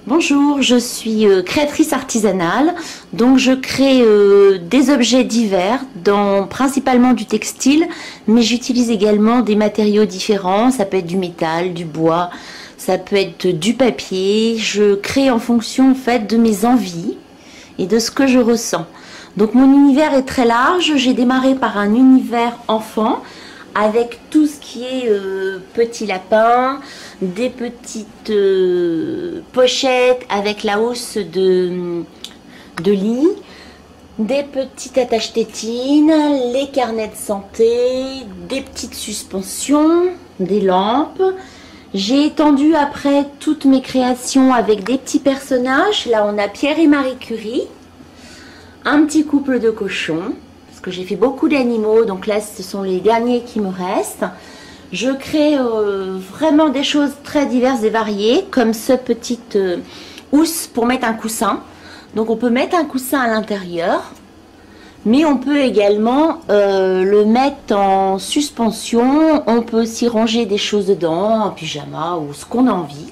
Bonjour, je suis créatrice artisanale, donc je crée des objets divers, principalement du textile, mais j'utilise également des matériaux différents, ça peut être du métal, du bois, ça peut être du papier. Je crée en fonction en fait de mes envies et de ce que je ressens. Donc mon univers est très large, j'ai démarré par un univers enfant, avec tout ce qui est petits lapins, des petites pochettes avec la housse de lit, des petites attaches tétines, les carnets de santé, des petites suspensions, des lampes. J'ai étendu après toutes mes créations avec des petits personnages. Là on a Pierre et Marie Curie, un petit couple de cochons, parce que j'ai fait beaucoup d'animaux, donc là ce sont les derniers qui me restent. Je crée vraiment des choses très diverses et variées, comme ce petit housse pour mettre un coussin. Donc on peut mettre un coussin à l'intérieur, mais on peut également le mettre en suspension. On peut aussi ranger des choses dedans, un pyjama ou ce qu'on a envie.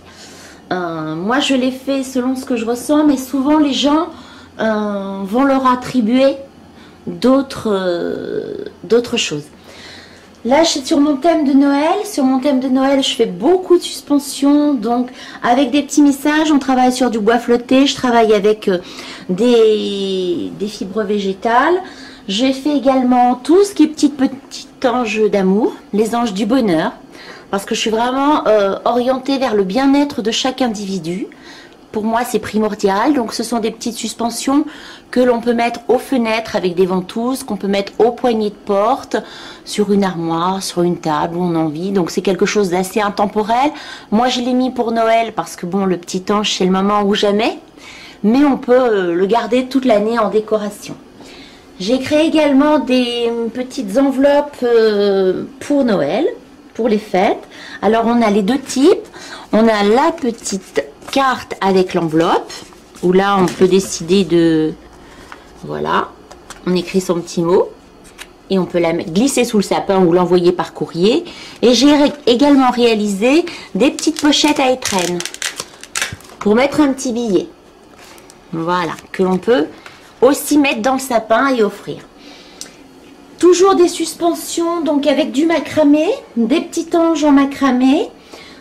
Moi je l'ai fait selon ce que je ressens, mais souvent les gens vont leur attribuer d'autres choses. Là je suis sur mon thème de Noël. Sur mon thème de Noël je fais beaucoup de suspensions, donc avec des petits messages. On travaille sur du bois flotté, je travaille avec des fibres végétales. J'ai fait également tout ce qui est petits anges d'amour, les anges du bonheur, parce que je suis vraiment orientée vers le bien-être de chaque individu. Pour moi c'est primordial, donc ce sont des petites suspensions que l'on peut mettre aux fenêtres avec des ventouses, qu'on peut mettre aux poignées de porte, sur une armoire, sur une table où on a envie. Donc c'est quelque chose d'assez intemporel. Moi je l'ai mis pour Noël parce que bon, le petit ange c'est le moment ou jamais, mais on peut le garder toute l'année en décoration. J'ai créé également des petites enveloppes pour Noël, pour les fêtes. Alors on a les deux types. On a la petite carte avec l'enveloppe, où là on peut décider de... Voilà, on écrit son petit mot et on peut la glisser sous le sapin ou l'envoyer par courrier. Et j'ai également réalisé des petites pochettes à étrennes pour mettre un petit billet. Voilà, que l'on peut aussi mettre dans le sapin et offrir. Toujours des suspensions, donc avec du macramé, des petits anges en macramé,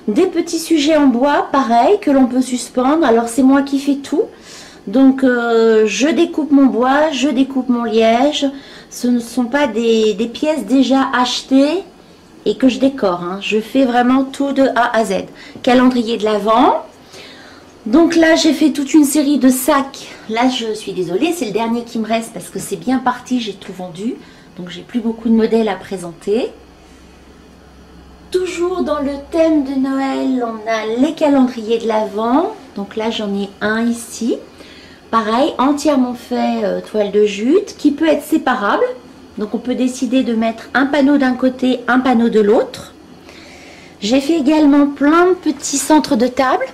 des petits sujets en bois, pareil, que l'on peut suspendre. Alors c'est moi qui fais tout. Donc je découpe mon bois, je découpe mon liège. Ce ne sont pas des pièces déjà achetées et que je décore, hein. Je fais vraiment tout de A à Z. Calendrier de l'Avent. Donc là j'ai fait toute une série de sacs. Là je suis désolée, c'est le dernier qui me reste parce que c'est bien parti, j'ai tout vendu. Donc j'ai plus beaucoup de modèles à présenter. Toujours dans le thème de Noël, on a les calendriers de l'Avent. Donc là j'en ai un ici. Pareil, entièrement fait toile de jute, qui peut être séparable. Donc on peut décider de mettre un panneau d'un côté, un panneau de l'autre. J'ai fait également plein de petits centres de table.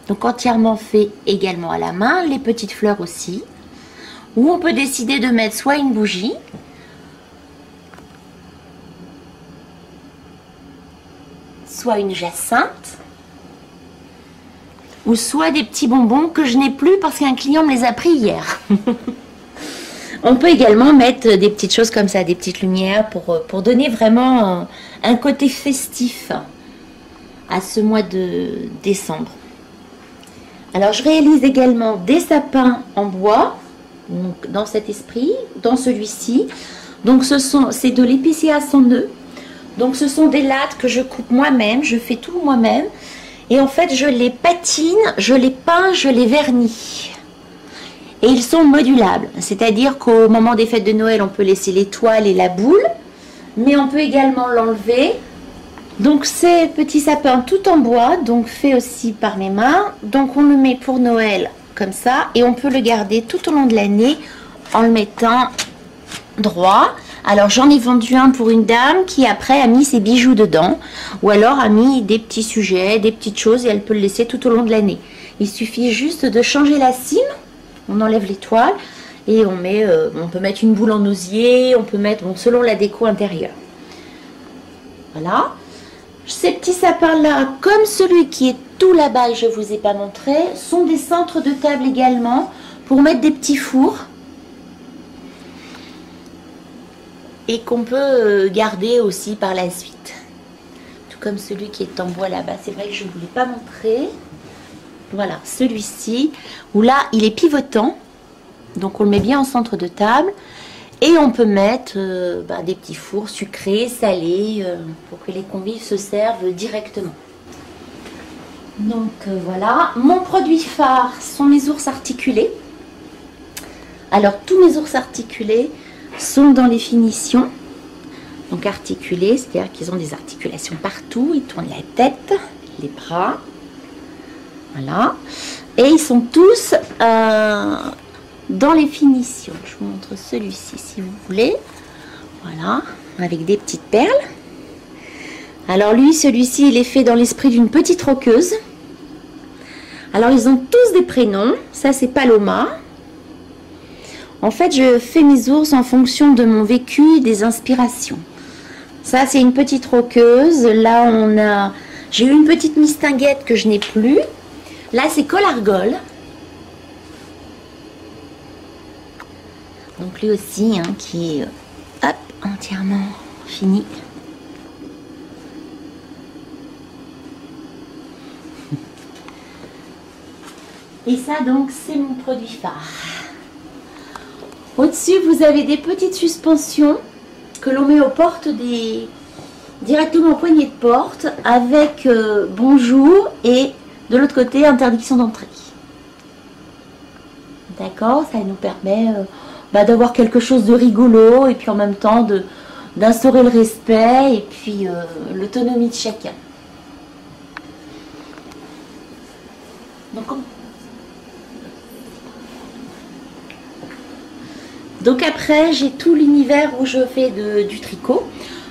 Donc entièrement fait également à la main, les petites fleurs aussi. Où on peut décider de mettre soit une bougie, soit une jacinthe, ou soit des petits bonbons que je n'ai plus parce qu'un client me les a pris hier. On peut également mettre des petites choses comme ça, des petites lumières pour donner vraiment un côté festif à ce mois de décembre. Alors je réalise également des sapins en bois, donc dans cet esprit, dans celui-ci. Donc c'est de l'épicéa sans nœud. Donc ce sont des lattes que je coupe moi-même, je fais tout moi-même. Et en fait je les patine, je les peins, je les vernis. Et ils sont modulables. C'est-à-dire qu'au moment des fêtes de Noël, on peut laisser l'étoile et la boule. Mais on peut également l'enlever. Donc ces petits sapins tout en bois, donc fait aussi par mes mains. Donc on le met pour Noël comme ça. Et on peut le garder tout au long de l'année en le mettant droit. Alors j'en ai vendu un pour une dame qui après a mis ses bijoux dedans, ou alors a mis des petits sujets, des petites choses, et elle peut le laisser tout au long de l'année. Il suffit juste de changer la cime, on enlève l'étoile et on peut mettre une boule en osier, on peut mettre selon la déco intérieure. Voilà. Ces petits sapins-là, comme celui qui est tout là-bas et je ne vous ai pas montré, sont des centres de table également pour mettre des petits fours et qu'on peut garder aussi par la suite. Tout comme celui qui est en bois là-bas. C'est vrai que je ne vous l'ai pas montré. Voilà, celui-ci, où là, il est pivotant. Donc on le met bien en centre de table. Et on peut mettre des petits fours sucrés, salés, pour que les convives se servent directement. Donc voilà, mon produit phare sont mes ours articulés. Alors tous mes ours articulés sont dans les finitions. Donc articulés, c'est-à-dire qu'ils ont des articulations partout, ils tournent la tête, les bras. Voilà. Et ils sont tous dans les finitions. Je vous montre celui-ci si vous voulez. Voilà, avec des petites perles. Alors lui, celui-ci, il est fait dans l'esprit d'une petite roqueuse. Alors ils ont tous des prénoms. Ça, c'est Paloma. En fait, je fais mes ours en fonction de mon vécu et des inspirations. Ça, c'est une petite roqueuse. Là, j'ai eu une petite mistinguette que je n'ai plus. Là, c'est Colargol. Donc lui aussi, qui est entièrement fini. Et ça, donc, c'est mon produit phare. Au-dessus, vous avez des petites suspensions que l'on met aux portes directement aux poignées de porte avec bonjour et de l'autre côté, interdiction d'entrée. D'accord, ça nous permet d'avoir quelque chose de rigolo et puis en même temps d'instaurer le respect et puis l'autonomie de chacun. Donc après, j'ai tout l'univers où je fais du tricot.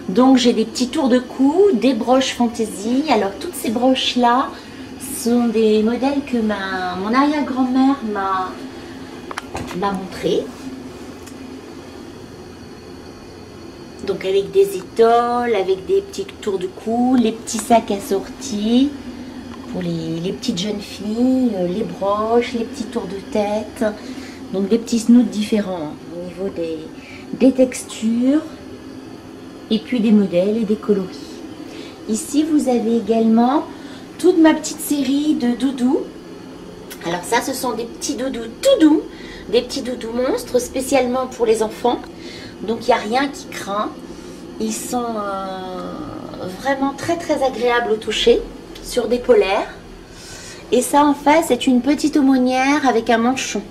Donc j'ai des petits tours de cou, des broches fantaisie. Alors toutes ces broches-là sont des modèles que mon arrière-grand-mère m'a montré. Donc avec des étoiles, avec des petits tours de cou, les petits sacs assortis pour les petites jeunes filles, les broches, les petits tours de tête. Donc des petits snoods différents au niveau des textures et puis des modèles et des coloris. Ici vous avez également toute ma petite série de doudous. Alors ça, ce sont des petits doudous tout doux, des petits doudous monstres spécialement pour les enfants. Donc il n'y a rien qui craint. Ils sont vraiment très très agréables au toucher sur des polaires. Et ça en fait c'est une petite aumônière avec un manchon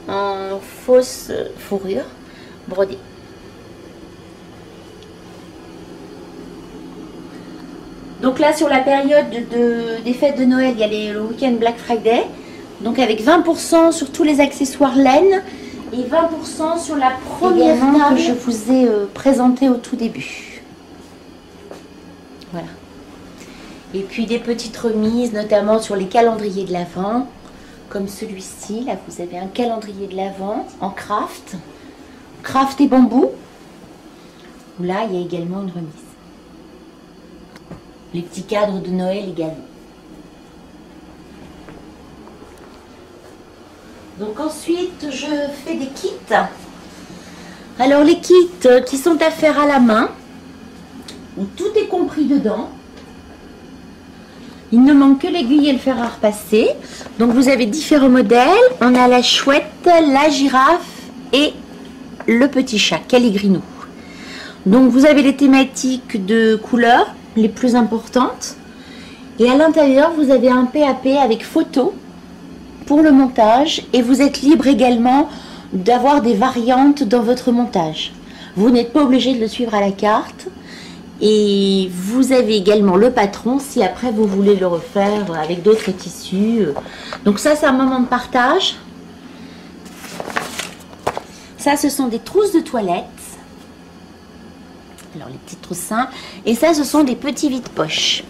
en fausse fourrure brodée. Donc là sur la période des fêtes de Noël, il y a le week-end Black Friday. Donc avec 20% sur tous les accessoires laine et 20% sur la première table que je vous ai présentée au tout début. Voilà. Et puis des petites remises, notamment sur les calendriers de l'Avent, comme celui-ci. Là, vous avez un calendrier de l'Avent en craft et bambou. Là, il y a également une remise. Les petits cadres de Noël également. Donc ensuite, je fais des kits. Alors les kits qui sont à faire à la main, où tout est compris dedans. Il ne manque que l'aiguille et le fer à repasser. Donc vous avez différents modèles. On a la chouette, la girafe et le petit chat, Caligrino. Donc vous avez les thématiques de couleurs les plus importantes. Et à l'intérieur, vous avez un PAP avec photo pour le montage. Et vous êtes libre également d'avoir des variantes dans votre montage. Vous n'êtes pas obligé de le suivre à la carte. Et vous avez également le patron si après vous voulez le refaire avec d'autres tissus. Donc ça, c'est un moment de partage. Ça, ce sont des trousses de toilette. Alors, les petites trousses simples. Et ça, ce sont des petits vides-poches.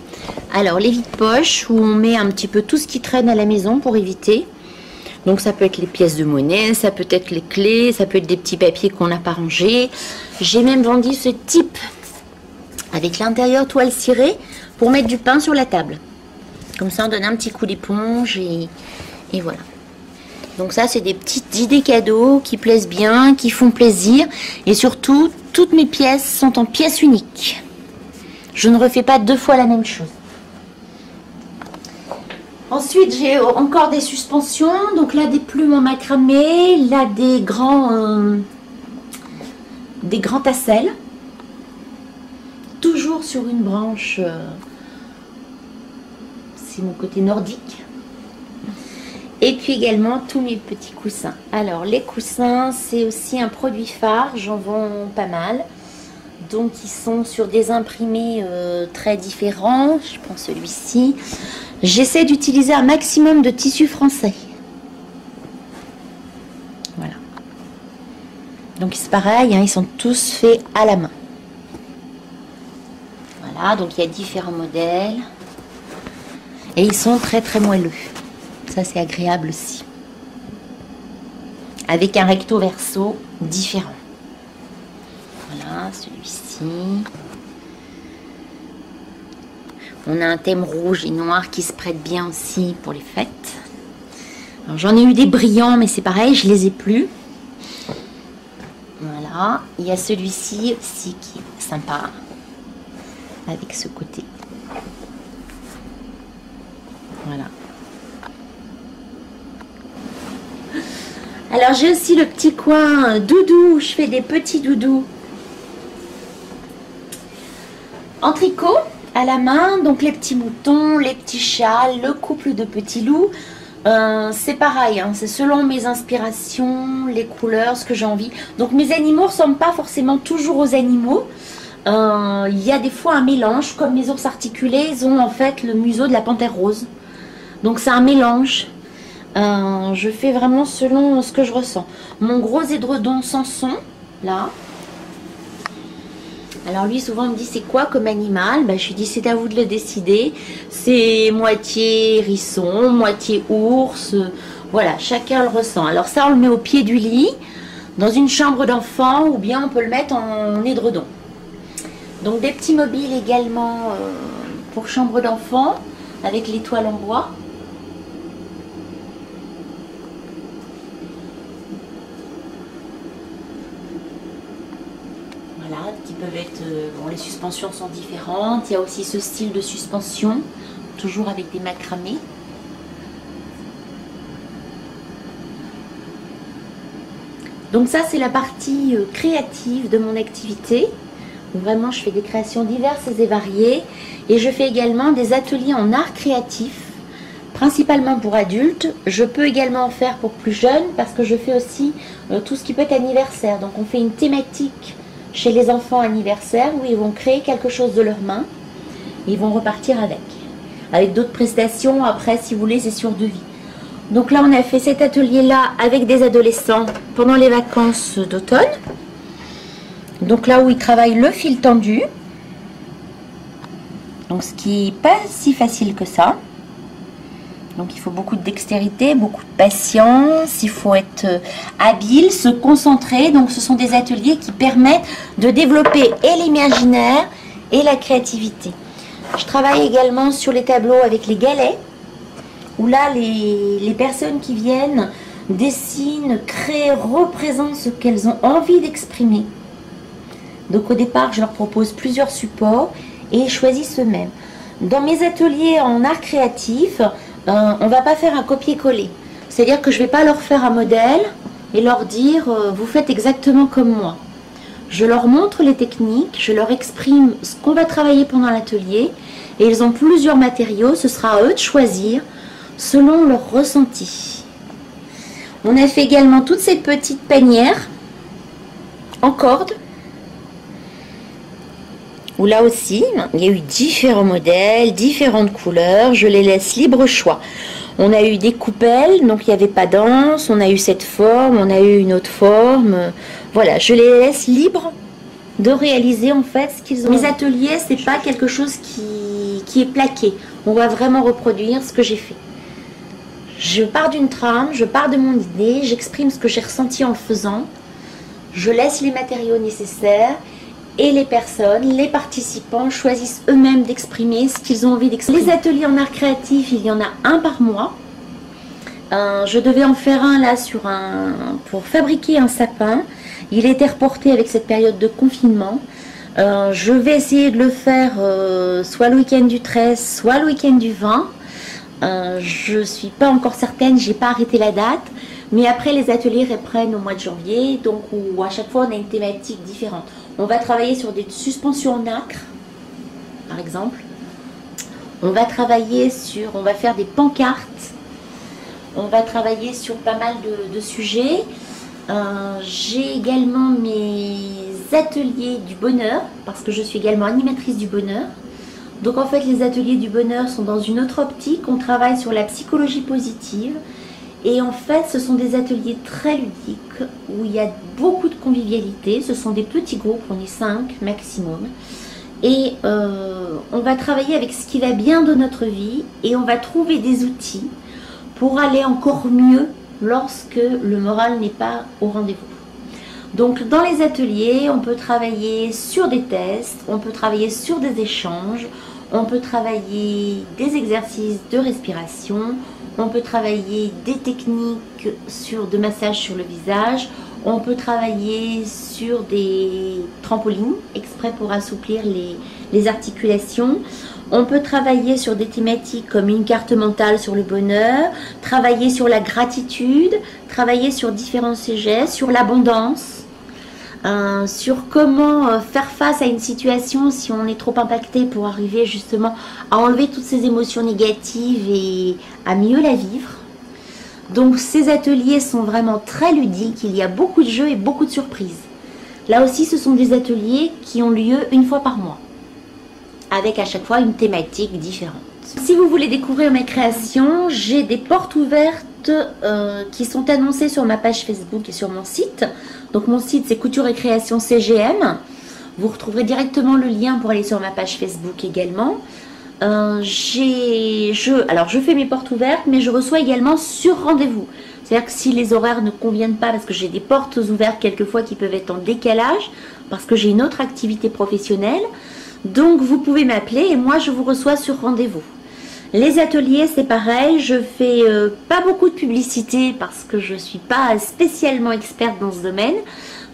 Alors, les vides-poches où on met un petit peu tout ce qui traîne à la maison pour éviter. Donc, ça peut être les pièces de monnaie, ça peut être les clés, ça peut être des petits papiers qu'on n'a pas rangés. J'ai même vendu ce type avec l'intérieur toile cirée pour mettre du pain sur la table. Comme ça, on donne un petit coup d'éponge et voilà. Donc ça, c'est des petites idées cadeaux qui plaisent bien, qui font plaisir. Et surtout, toutes mes pièces sont en pièces uniques. Je ne refais pas 2 fois la même chose. Ensuite, j'ai encore des suspensions. Donc là, des plumes en macramé. Là, des grands tassels. Toujours sur une branche. C'est mon côté nordique. Et puis également tous mes petits coussins. Alors les coussins, c'est aussi un produit phare. J'en vends pas mal. Donc ils sont sur des imprimés très différents. Je prends celui-ci. J'essaie d'utiliser un maximum de tissus français. Voilà. Donc c'est pareil, hein, ils sont tous faits à la main. Voilà, donc il y a différents modèles. Et ils sont très très moelleux. Ça c'est agréable aussi. Avec un recto verso différent. Voilà, celui-ci. On a un thème rouge et noir qui se prête bien aussi pour les fêtes. J'en ai eu des brillants, mais c'est pareil, je les ai plus. Voilà. Il y a celui-ci aussi qui est sympa. Avec ce côté. Voilà. Alors j'ai aussi le petit coin doudou où je fais des petits doudous en tricot à la main. Donc les petits moutons, les petits châles, le couple de petits loups. C'est pareil, hein, c'est selon mes inspirations, les couleurs, ce que j'ai envie. Donc mes animaux ne ressemblent pas forcément toujours aux animaux. Il y a des fois un mélange, comme les ours articulés, ils ont en fait le museau de la panthère rose. Donc c'est un mélange. Je fais vraiment selon ce que je ressens. Mon gros édredon Samson, là. Alors lui souvent on me dit c'est quoi comme animal, je lui dis c'est à vous de le décider. C'est moitié hérisson, moitié ours. Voilà, chacun le ressent. Alors ça on le met au pied du lit, dans une chambre d'enfant, ou bien on peut le mettre en édredon. Donc des petits mobiles également pour chambre d'enfant, avec les toiles en bois. Voilà, qui peuvent être... bon, les suspensions sont différentes. Il y a aussi ce style de suspension, toujours avec des macramés. Donc ça, c'est la partie créative de mon activité. Où vraiment, je fais des créations diverses et variées. Et je fais également des ateliers en art créatif, principalement pour adultes. Je peux également en faire pour plus jeunes, parce que je fais aussi tout ce qui peut être anniversaire. Donc on fait une thématique chez les enfants anniversaires où ils vont créer quelque chose de leurs mains et ils vont repartir avec d'autres prestations. Après, si vous voulez, c'est sur devis. Donc là, on a fait cet atelier-là avec des adolescents pendant les vacances d'automne. Donc là où ils travaillent le fil tendu. Donc ce qui n'est pas si facile que ça. Donc il faut beaucoup de dextérité, beaucoup de patience, il faut être habile, se concentrer. Donc ce sont des ateliers qui permettent de développer et l'imaginaire et la créativité. Je travaille également sur les tableaux avec les galets, où là les personnes qui viennent dessinent, créent, représentent ce qu'elles ont envie d'exprimer. Donc au départ, je leur propose plusieurs supports et ils choisissent eux-mêmes. Dans mes ateliers en art créatif, on ne va pas faire un copier-coller. C'est-à-dire que je ne vais pas leur faire un modèle et leur dire vous faites exactement comme moi. Je leur montre les techniques, je leur exprime ce qu'on va travailler pendant l'atelier et ils ont plusieurs matériaux. Ce sera à eux de choisir selon leur ressenti. On a fait également toutes ces petites panières en corde, où là aussi, il y a eu différents modèles, différentes couleurs, je les laisse libre choix. On a eu des coupelles, donc il n'y avait pas d'anse, on a eu cette forme, on a eu une autre forme. Voilà, je les laisse libres de réaliser en fait ce qu'ils ont. Mes ateliers, c'est pas quelque chose qui est plaqué. On va vraiment reproduire ce que j'ai fait. Je pars d'une trame, je pars de mon idée, j'exprime ce que j'ai ressenti en le faisant. Je laisse les matériaux nécessaires et les personnes, les participants choisissent eux-mêmes d'exprimer ce qu'ils ont envie d'exprimer. Les ateliers en art créatif, il y en a un par mois. Je devais en faire un là pour fabriquer un sapin. Il a été reporté avec cette période de confinement. Je vais essayer de le faire soit le week-end du 13, soit le week-end du 20. Je ne suis pas encore certaine, j'ai pas arrêté la date. Mais après, les ateliers reprennent au mois de janvier, donc où à chaque fois on a une thématique différente. On va travailler sur des suspensions en nacre, par exemple. On va faire des pancartes. On va travailler sur pas mal de sujets. J'ai également mes ateliers du bonheur, parce que je suis également animatrice du bonheur. Donc en fait, les ateliers du bonheur sont dans une autre optique. On travaille sur la psychologie positive. Et en fait, ce sont des ateliers très ludiques où il y a beaucoup de convivialité. Ce sont des petits groupes, on est 5 maximum. Et on va travailler avec ce qui va bien de notre vie et on va trouver des outils pour aller encore mieux lorsque le moral n'est pas au rendez-vous. Donc dans les ateliers, on peut travailler sur des tests, on peut travailler sur des échanges, on peut travailler des exercices de respiration, on peut travailler des techniques de massage sur le visage, on peut travailler sur des trampolines exprès pour assouplir les articulations. On peut travailler sur des thématiques comme une carte mentale sur le bonheur, travailler sur la gratitude, travailler sur différents sujets, sur l'abondance, sur comment faire face à une situation si on est trop impacté pour arriver justement à enlever toutes ces émotions négatives et à mieux la vivre. Donc ces ateliers sont vraiment très ludiques, il y a beaucoup de jeux et beaucoup de surprises. Là aussi, ce sont des ateliers qui ont lieu une fois par mois, avec à chaque fois une thématique différente. Si vous voulez découvrir mes créations, j'ai des portes ouvertes qui sont annoncées sur ma page Facebook et sur mon site. Donc mon site c'est Couture et Création CGM. Vous retrouverez directement le lien pour aller sur ma page Facebook également. Alors je fais mes portes ouvertes, mais je reçois également sur rendez-vous. C'est-à-dire que si les horaires ne conviennent pas, parce que j'ai des portes ouvertes quelquefois qui peuvent être en décalage, parce que j'ai une autre activité professionnelle, donc vous pouvez m'appeler et moi je vous reçois sur rendez-vous. Les ateliers c'est pareil, je fais pas beaucoup de publicité parce que je suis pas spécialement experte dans ce domaine.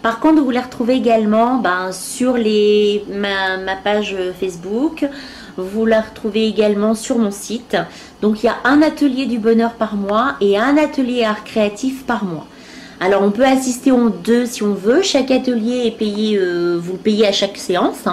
Par contre vous les retrouvez également sur ma page Facebook. Vous la retrouvez également sur mon site. Donc il y a un atelier du bonheur par mois et un atelier art créatif par mois. Alors on peut assister en deux si on veut. Chaque atelier est payé, vous le payez à chaque séance.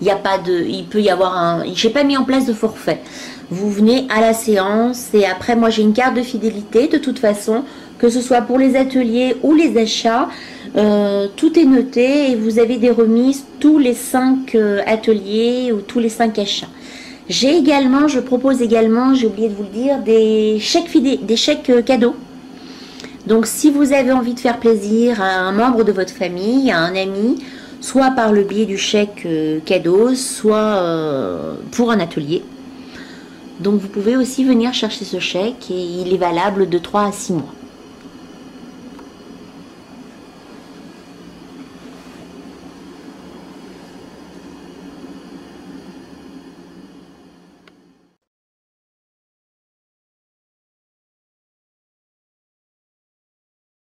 Il peut y avoir j'ai pas mis en place de forfait. Vous venez à la séance et après moi j'ai une carte de fidélité de toute façon, que ce soit pour les ateliers ou les achats. Tout est noté et vous avez des remises tous les 5 ateliers ou tous les 5 achats. Je propose également, j'ai oublié de vous le dire, des chèques cadeaux. Donc si vous avez envie de faire plaisir à un membre de votre famille, à un ami, soit par le biais du chèque cadeau, soit pour un atelier. Donc vous pouvez aussi venir chercher ce chèque et il est valable de 3 à 6 mois.